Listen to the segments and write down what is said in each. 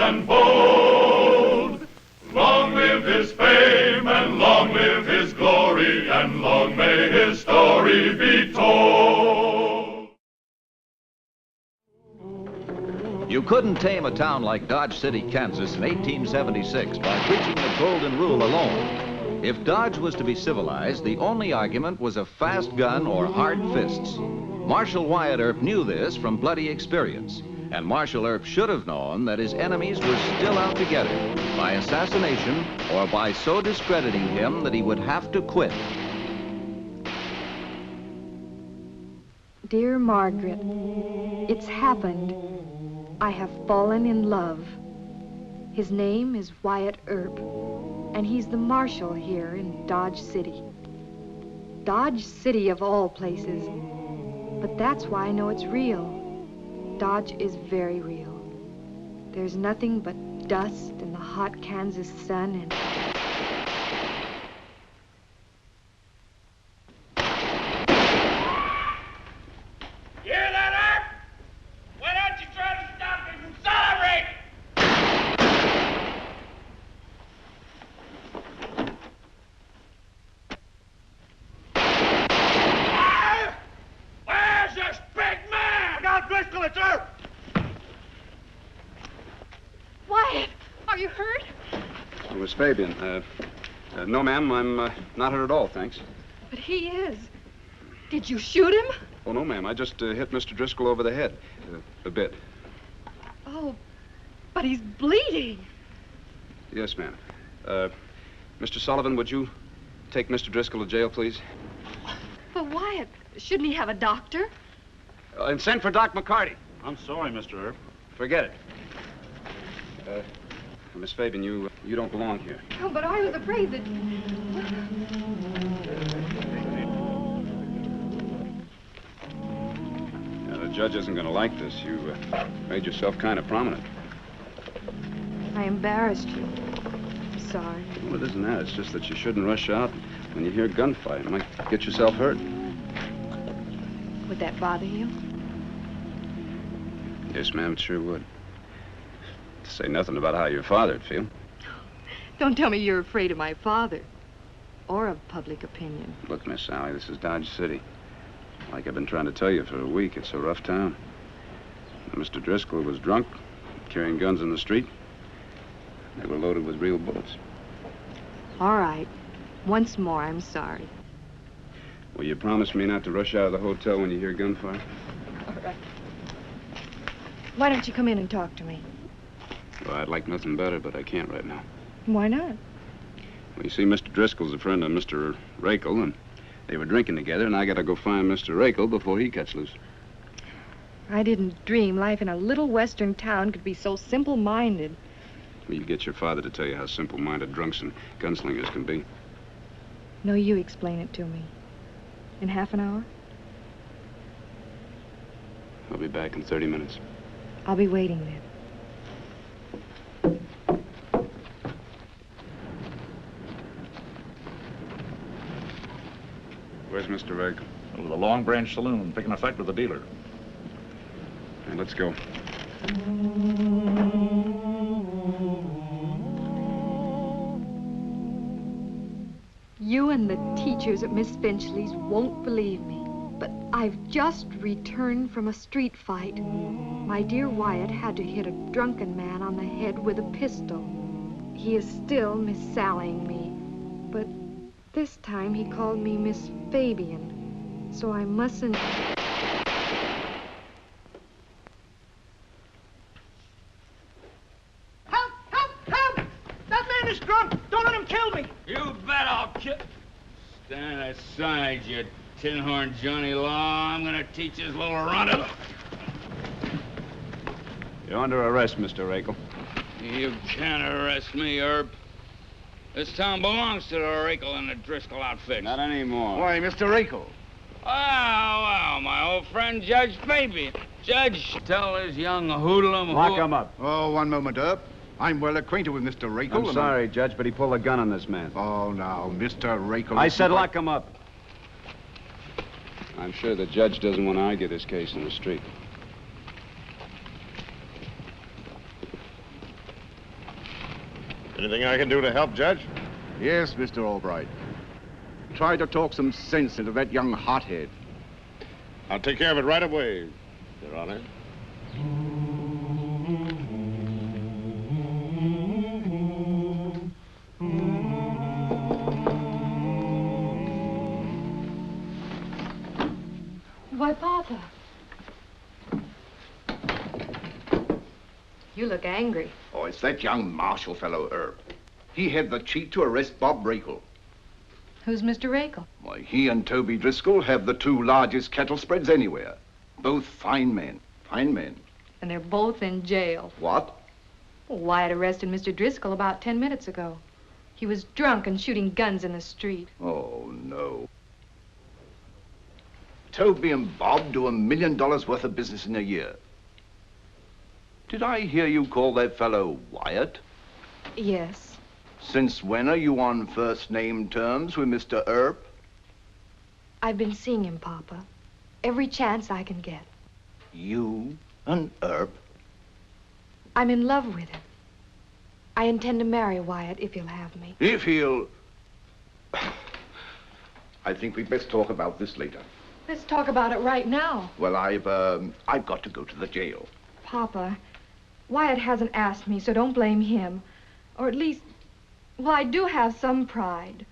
and bold. Long live his fame, and long live his glory, and long may his story be told. You couldn't tame a town like Dodge City, Kansas in 1876 by preaching the Golden Rule alone. If Dodge was to be civilized, the only argument was a fast gun or hard fists. Marshal Wyatt Earp knew this from bloody experience. And Marshal Earp should have known that his enemies were still out to get him, by assassination or by so discrediting him that he would have to quit. Dear Margaret, it's happened. I have fallen in love. His name is Wyatt Earp, and he's the marshal here in Dodge City. Dodge City of all places. But that's why I know it's real. Dodge is very real. There's nothing but dust and the hot Kansas sun and... You hear that, Earp? Why don't you try to stop me from celebrating? Where's this big man? Now, Driscoll, it's Earp! Wyatt, are you hurt? It was Fabian. No, ma'am, I'm not hurt at all, thanks. But he is. Did you shoot him? Oh, no, ma'am, I just hit Mr. Driscoll over the head. A bit. Oh, but he's bleeding. Yes, ma'am. Mr. Sullivan, would you take Mr. Driscoll to jail, please? But Wyatt, shouldn't he have a doctor? And send for Doc McCarty. I'm sorry, Mr. Earp. Forget it. Miss Fabian, you don't belong here. Oh, but I was afraid that... The judge isn't going to like this. You made yourself kind of prominent. I embarrassed you. I'm sorry. Well, it isn't that. It's just that you shouldn't rush out when you hear gunfire. You might get yourself hurt. Would that bother you? Yes, ma'am, it sure would. To say nothing about how your father'd feel. Don't tell me you're afraid of my father. Or of public opinion. Look, Miss Sally, this is Dodge City. Like I've been trying to tell you for a week, it's a rough town. Mr. Driscoll was drunk, carrying guns in the street. They were loaded with real bullets. All right. Once more, I'm sorry. Will you promise me not to rush out of the hotel when you hear gunfire? All right. Why don't you come in and talk to me? Well, I'd like nothing better, but I can't right now. Why not? Well, you see, Mr. Driscoll's a friend of Mr. Rakel, and they were drinking together, and I gotta go find Mr. Rakel before he cuts loose. I didn't dream life in a little western town could be so simple-minded. Well, you get your father to tell you how simple-minded drunks and gunslingers can be. No, you explain it to me. In half an hour? I'll be back in 30 minutes. I'll be waiting then. Where's Mr. Rakel? Over the Long Branch Saloon, picking a fight with the dealer. Hey, let's go. You and the teachers at Miss Finchley's won't believe me, but I've just returned from a street fight. My dear Wyatt had to hit a drunken man on the head with a pistol. He is still Miss Sallying me, but this time he called me Miss Fabian, so I mustn't... Help! Help! Help! That man is drunk! Don't let him kill me! You bet I'll kill... Stand aside, you tin-horn Johnny Law. I'm gonna teach this little runt. You're under arrest, Mr. Rakel. You can't arrest me, Earp. This town belongs to the Rakel and the Driscoll outfit. Not anymore. Why, Mr. Rakel. Well, my old friend Judge Fabian. Judge, tell this young hoodlum Lock him up. Oh, one moment, Earp. I'm well acquainted with Mr. Rakel. I'm sorry, Judge, but he pulled a gun on this man. Oh, now, Mr. Rakel... I said lock him up. I'm sure the judge doesn't want to argue this case in the street. Anything I can do to help, Judge? Yes, Mr. Albright. Try to talk some sense into that young hothead. I'll take care of it right away, Your Honor. Why, Papa. You look angry. Oh, it's that young Marshall fellow, Earp. He had the cheek to arrest Bob Rakel. Who's Mr. Rakel? Why, he and Toby Driscoll have the two largest cattle spreads anywhere. Both fine men. Fine men. And they're both in jail. What? Well, Wyatt arrested Mr. Driscoll about 10 minutes ago. He was drunk and shooting guns in the street. Oh, no. Toby and Bob do $1 million worth of business in a year. Did I hear you call that fellow Wyatt? Yes. Since when are you on first-name terms with Mr. Earp? I've been seeing him, Papa. Every chance I can get. You and Earp? I'm in love with him. I intend to marry Wyatt if he'll have me. If he'll... I think we'd best talk about this later. Let's talk about it right now. Well, I've got to go to the jail. Papa, Wyatt hasn't asked me, so don't blame him. Or at least, well, I do have some pride.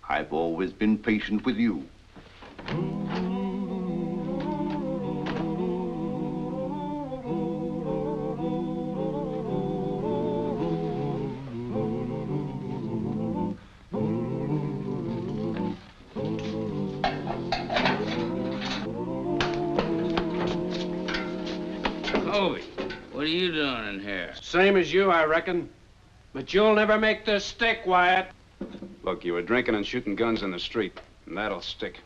I've always been patient with you. Toby, what are you doing in here? Same as you, I reckon. But you'll never make this stick, Wyatt. Look, you were drinking and shooting guns in the street, and that'll stick.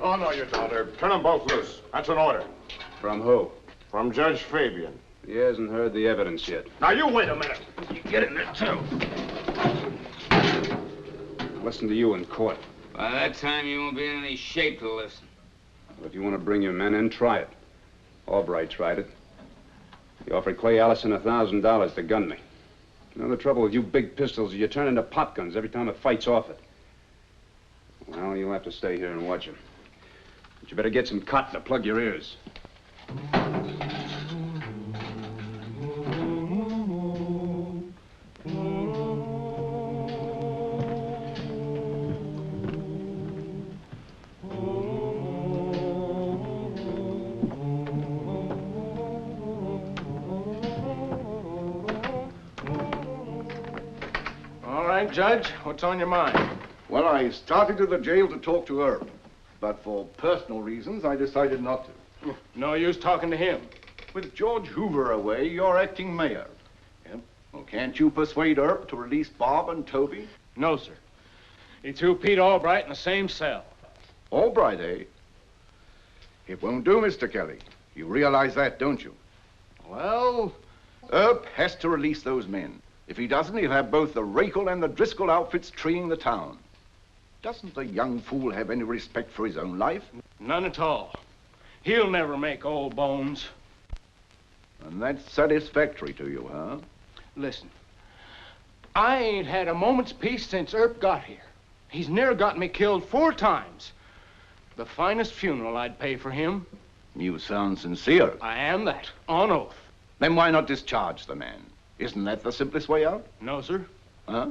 Oh, no, you don't, Herb. Turn them both loose. That's an order. From who? From Judge Fabian. He hasn't heard the evidence yet. Now, you wait a minute. You get in there, too. Listen to you in court. By that time, you won't be in any shape to listen. Well, if you want to bring your men in, try it. Albright tried it. He offered Clay Allison $1,000 to gun me. You know, the trouble with you big pistols is you turn into pop guns every time a fight's off it. Well, you'll have to stay here and watch him. But you better get some cotton to plug your ears. All right, Judge, what's on your mind? Well, I started to the jail to talk to Earp. But for personal reasons, I decided not to. No use talking to him. With George Hoover away, you're acting mayor. Yep. Well, can't you persuade Earp to release Bob and Toby? No, sir. He threw Pete Albright in the same cell. Albright, eh? It won't do, Mr. Kelly. You realize that, don't you? Well, Earp has to release those men. If he doesn't, he'll have both the Rakel and the Driscoll outfits treeing the town. Doesn't the young fool have any respect for his own life? none at all. He'll never make old bones. And that's satisfactory to you, huh? Listen, I ain't had a moment's peace since Earp got here. He's near got me killed 4 times. The finest funeral I'd pay for him. You sound sincere. I am that, on oath. Then why not discharge the man? Isn't that the simplest way out? No, sir. Huh?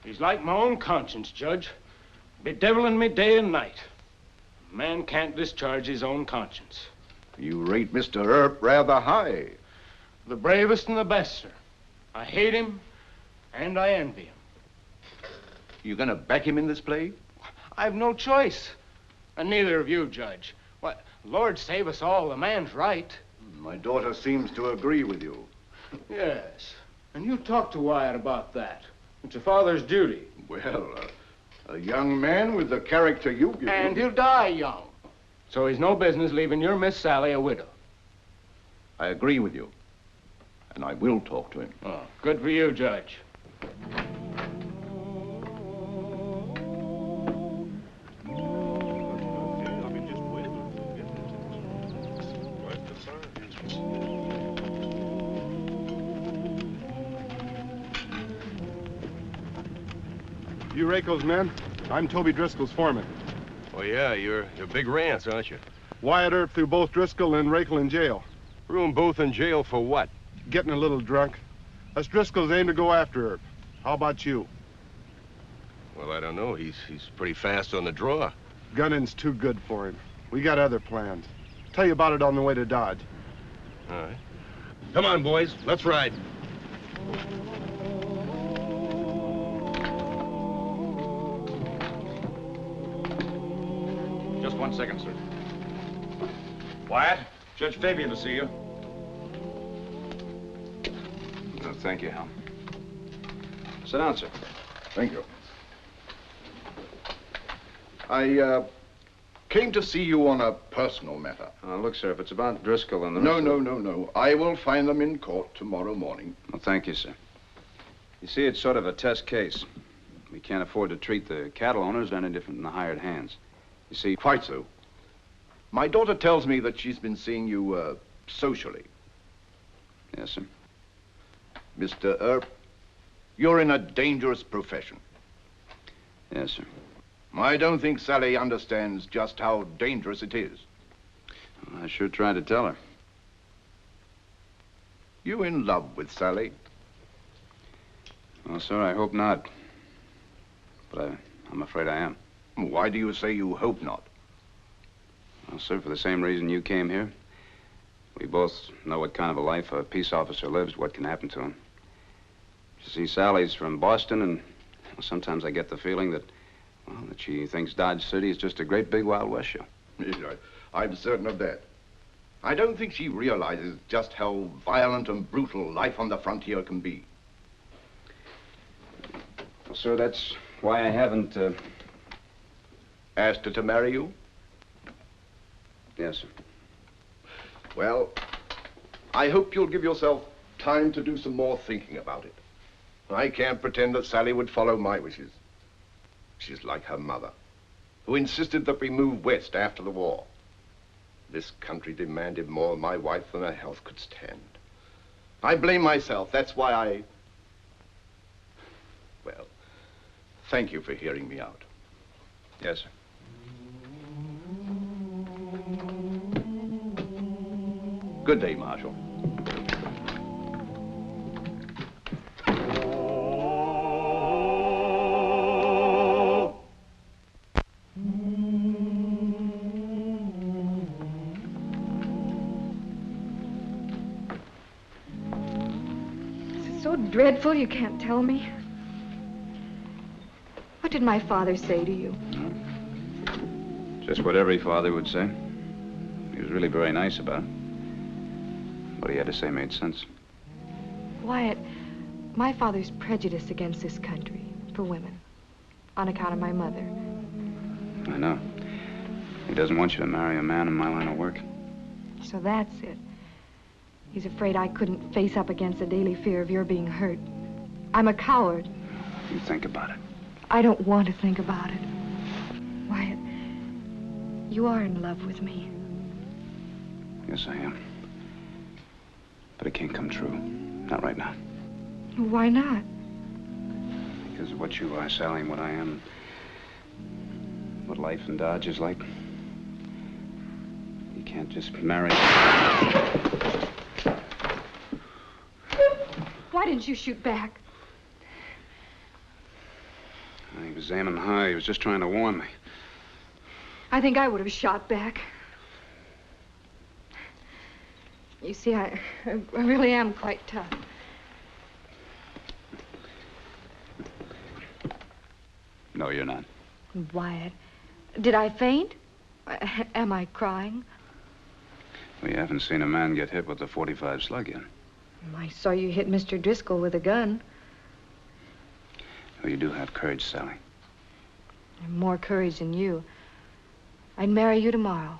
He's like my own conscience, Judge. Bedeviling me day and night. A man can't discharge his own conscience. You rate Mr. Earp rather high. The bravest and the best, sir. I hate him, and I envy him. You gonna back him in this play? I've no choice. And neither of you, Judge. Why, Lord save us all, the man's right. My daughter seems to agree with you. Yes. And you talk to Wyatt about that. It's a father's duty. Well, a young man with the character you give And him. he'll die young. So he's no business leaving your Miss Sally a widow. I agree with you. And I will talk to him. Oh, good for you, Judge. You Rakel's men? I'm Toby Driscoll's foreman. Oh, yeah, you're big rants, aren't you? Wyatt Earp threw both Driscoll and Rakel in jail. Threw them both in jail for what? Getting a little drunk. Us Driscolls aim to go after Earp. How about you? Well, I don't know. He's pretty fast on the draw. Gunning's too good for him. We got other plans. Tell you about it on the way to Dodge. All right. Come on, boys. Let's ride. Just 1 second, sir. Wyatt, Judge Fabian to see you. No, thank you, Hal. Sit down, sir. Thank you. I came to see you on a personal matter. Look, sir, if it's about Driscoll and the No, rest no, of no, no. I will find them in court tomorrow morning. Well, thank you, sir. You see, it's sort of a test case. We can't afford to treat the cattle owners any different than the hired hands. You see... Quite so. My daughter tells me that she's been seeing you, socially. Yes, sir. Mr. Earp, you're in a dangerous profession. Yes, sir. I don't think Sally understands just how dangerous it is. Well, I sure tried to tell her. You in love with Sally? Well, sir, I hope not. But I'm afraid I am. Why do you say you hope not? Well, sir, for the same reason you came here. We both know what kind of a life a peace officer lives, what can happen to him. You see, Sally's from Boston, and well, sometimes I get the feeling that, well, that she thinks Dodge City is just a great big Wild West show. I'm certain of that. I don't think she realizes just how violent and brutal life on the frontier can be. Well, sir, that's why I haven't, Asked her to marry you? Yes, sir. Well, I hope you'll give yourself time to do some more thinking about it. I can't pretend that Sally would follow my wishes. She's like her mother, who insisted that we move west after the war. This country demanded more of my wife than her health could stand. I blame myself. That's why Well, thank you for hearing me out. Yes, sir. Good day, Marshal. So dreadful you can't tell me. What did my father say to you? Just what every father would say. He was really very nice about it. What he had to say made sense. Wyatt, my father's prejudice against this country for women on account of my mother. I know. He doesn't want you to marry a man in my line of work. So that's it. He's afraid I couldn't face up against the daily fear of your being hurt. I'm a coward. You think about it. I don't want to think about it. Wyatt, you are in love with me. Yes, I am. But it can't come true. Not right now. Why not? Because of what you are, Sally, and what I am. What life in Dodge is like. You can't just marry. Why didn't you shoot back? He was aiming high. He was just trying to warn me. I think I would have shot back. You see, I really am quite tough. No, you're not. Wyatt, did I faint? Am I crying? We haven't seen a man get hit with a .45 slug yet. I saw you hit Mr. Driscoll with a gun. Oh, you do have courage, Sally. I have more courage than you. I'd marry you tomorrow.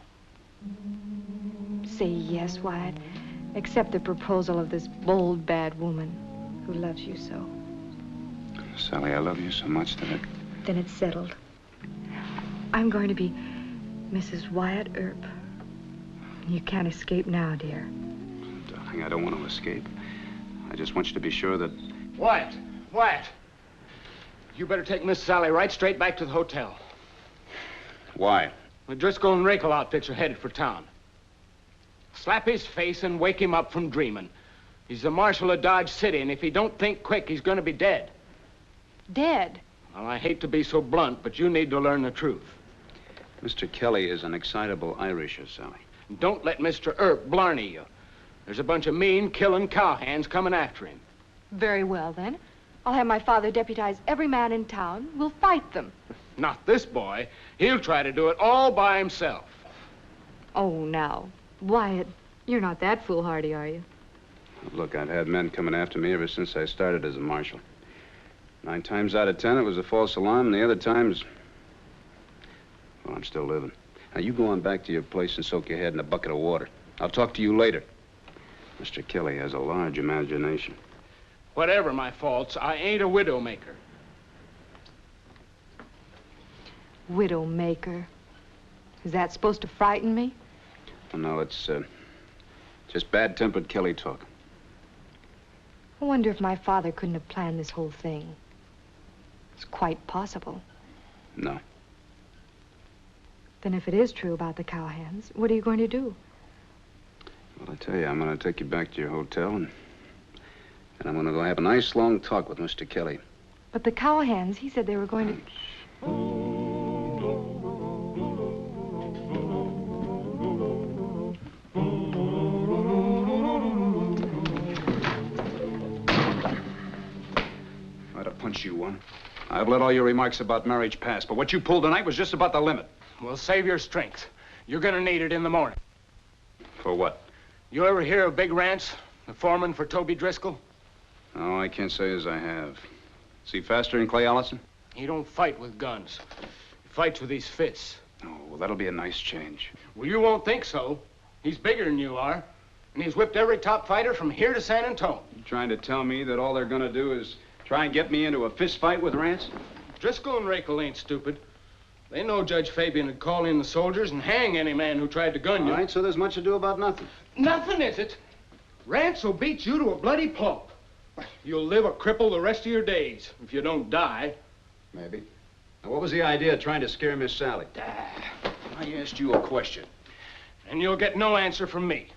Say yes, Wyatt. Accept the proposal of this bold, bad woman who loves you so. Sally, I love you so much that it... Then it's settled. I'm going to be Mrs. Wyatt Earp. You can't escape now, dear. Darling, I don't want to escape. I just want you to be sure that... Wyatt! Wyatt! You better take Miss Sally right straight back to the hotel. Why? The Driscoll and Rakel outfits are headed for town. Slap his face and wake him up from dreaming. He's the marshal of Dodge City, and if he don't think quick, he's going to be dead. Dead? Well, I hate to be so blunt, but you need to learn the truth. Mr. Kelly is an excitable Irisher, Sally. Don't let Mr. Earp blarney you. There's a bunch of mean, killing cowhands coming after him. Very well, then. I'll have my father deputize every man in town. We'll fight them. Not this boy. He'll try to do it all by himself. Oh, now. Wyatt, you're not that foolhardy, are you? Look, I've had men coming after me ever since I started as a marshal. 9 times out of 10, it was a false alarm, and the other times, well, I'm still living. Now, you go on back to your place and soak your head in a bucket of water. I'll talk to you later. Mr. Kelly has a large imagination. Whatever my faults, I ain't a widowmaker. Widowmaker. Is that supposed to frighten me? Oh, no, it's just bad-tempered Kelly talk. I wonder if my father couldn't have planned this whole thing. It's quite possible. No. Then if it is true about the cowhands, what are you going to do? Well, I tell you, I'm going to take you back to your hotel, and I'm going to go have a nice long talk with Mr. Kelly. But the cowhands, he said they were going to... I'd have punched you one. I've let all your remarks about marriage pass, but what you pulled tonight was just about the limit. Well, save your strength. You're gonna need it in the morning. For what? You ever hear of Big Rance, the foreman for Toby Driscoll? Oh, I can't say as I have. Is he faster than Clay Allison? He don't fight with guns. He fights with his fists. Oh, well, that'll be a nice change. Well, you won't think so. He's bigger than you are. And he's whipped every top fighter from here to San Antonio. You trying to tell me that all they're gonna do is try and get me into a fist fight with Rance? Driscoll and Rakel ain't stupid. They know Judge Fabian would call in the soldiers and hang any man who tried to gun you. All right, so there's much ado about nothing. Nothing, is it? Rance will beat you to a bloody pulp. You'll live a cripple the rest of your days, if you don't die. Maybe. Now, what was the idea of trying to scare Miss Sally? I asked you a question. And you'll get no answer from me.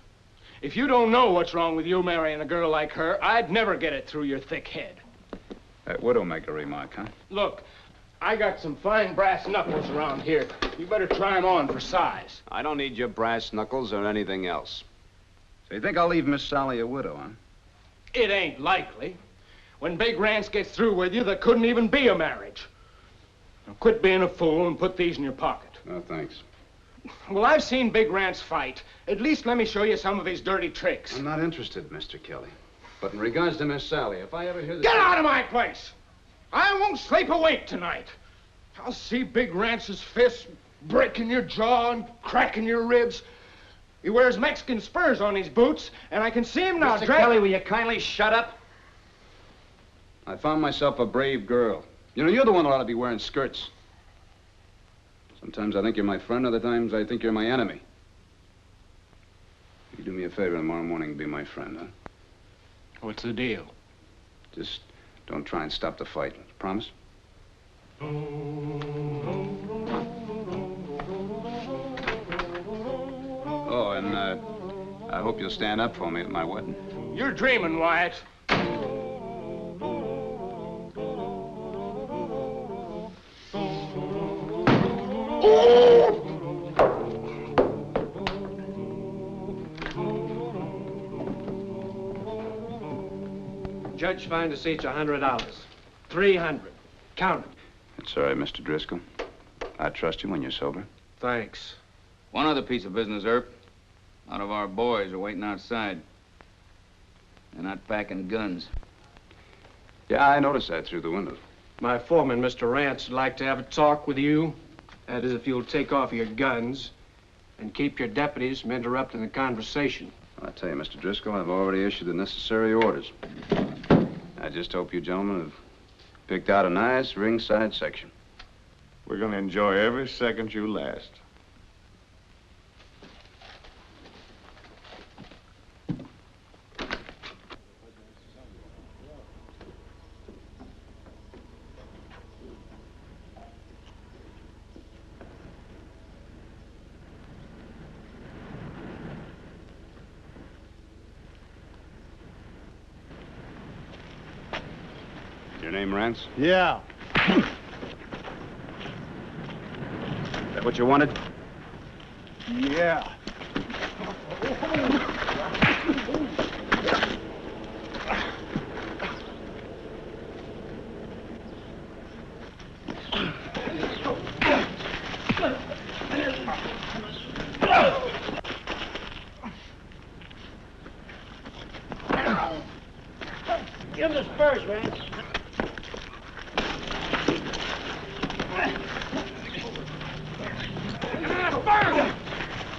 If you don't know what's wrong with you marrying a girl like her, I'd never get it through your thick head. That widowmaker remark, huh? Look, I got some fine brass knuckles around here. You better try them on for size. I don't need your brass knuckles or anything else. So you think I'll leave Miss Sally a widow, huh? It ain't likely. When Big Rance gets through with you, there couldn't even be a marriage. Now quit being a fool and put these in your pocket. No, thanks. Well, I've seen Big Rance fight. At least let me show you some of his dirty tricks. I'm not interested, Mr. Kelly. But in regards to Miss Sally, if I ever hear this... Get out of my place! I won't sleep a wink tonight. I'll see Big Rance's fists breaking your jaw and cracking your ribs. He wears Mexican spurs on his boots, and I can see him now. Mr. Kelly, will you kindly shut up? I found myself a brave girl. You know, you're the one that ought to be wearing skirts. Sometimes I think you're my friend, other times I think you're my enemy. You do me a favor tomorrow morning and be my friend, huh? What's the deal? Just don't try and stop the fight. Promise? Oh, and I hope you'll stand up for me at my wedding. You're dreaming, Wyatt. Judge fined us each $100. 300. Count it. It's all right, Mr. Driscoll. I trust you when you're sober. Thanks. One other piece of business, Earp. A lot of our boys are waiting outside. They're not packing guns. Yeah, I noticed that through the window. My foreman, Mr. Rance, would like to have a talk with you. That is, if you'll take off your guns and keep your deputies from interrupting the conversation. I tell you, Mr. Driscoll, I've already issued the necessary orders. I just hope you gentlemen have picked out a nice ringside section. We're going to enjoy every second you last. Your name, Rance? Yeah. Is that what you wanted? Yeah. Give him the spurs, Rance.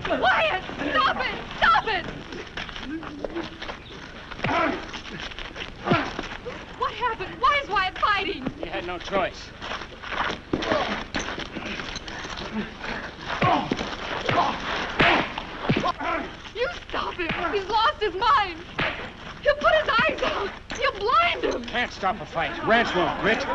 Wyatt! Stop it! Stop it! What happened? Why is Wyatt fighting? He had no choice. You stop him! He's lost his mind! He'll put his eyes out! He'll blind him! Can't stop a fight. Rance won't quit.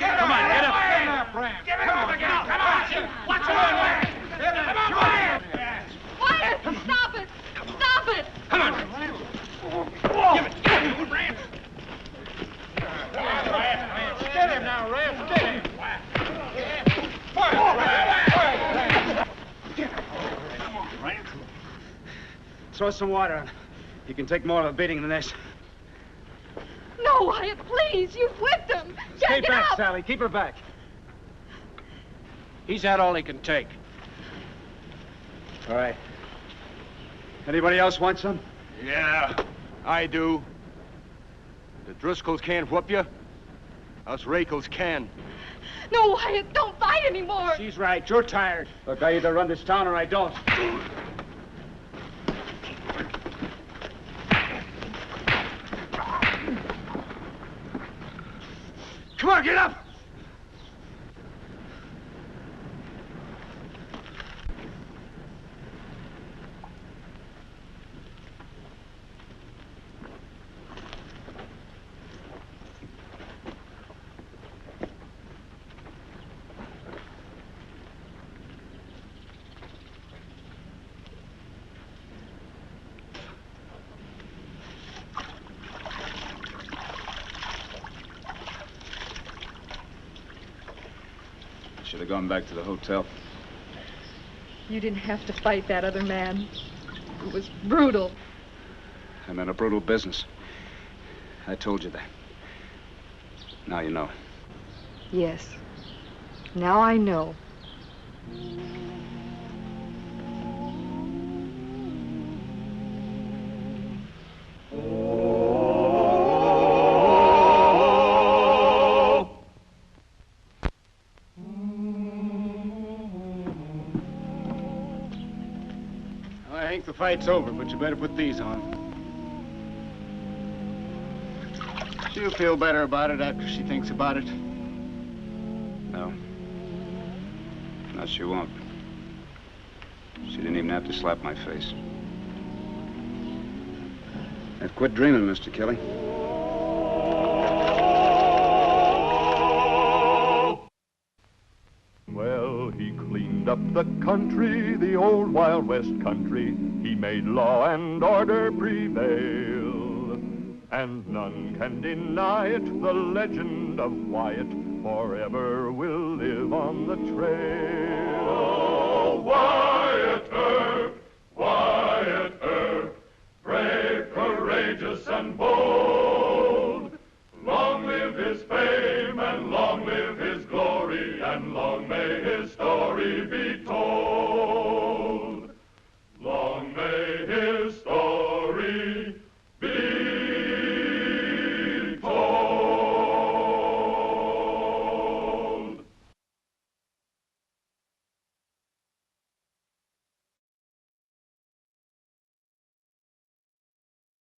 Come on, get up. Give it over, get up. Come on. Watch it on, Rance. Come on, Wyatt. Wyatt! Stop it! Stop it! Come on. Give it, Rance. Get him now, Rance. Get him. Throw some water on. You can take more of a beating than this. No, Wyatt, please! You've whipped him! Stay Get back, up! Sally. Keep her back. He's had all he can take. All right. Anybody else want some? Yeah, I do. The Driscolls can't whoop you. Us Rakels can. No, Wyatt, don't fight anymore! She's right. You're tired. Look, I either run this town or I don't. Come on, get up! Should have gone back to the hotel. You didn't have to fight that other man. It was brutal. I meant a brutal business. I told you that. Now you know. Yes. Now I know. I think the fight's over, but you better put these on. She'll feel better about it after she thinks about it. No. No, she won't. She didn't even have to slap my face. I've quit dreaming, Mr. Kelly. Well, he cleaned up the country, the old Wild West country. He made law and order prevail. And none can deny it, the legend of Wyatt forever will live on the trail. Oh, Wyatt Earp,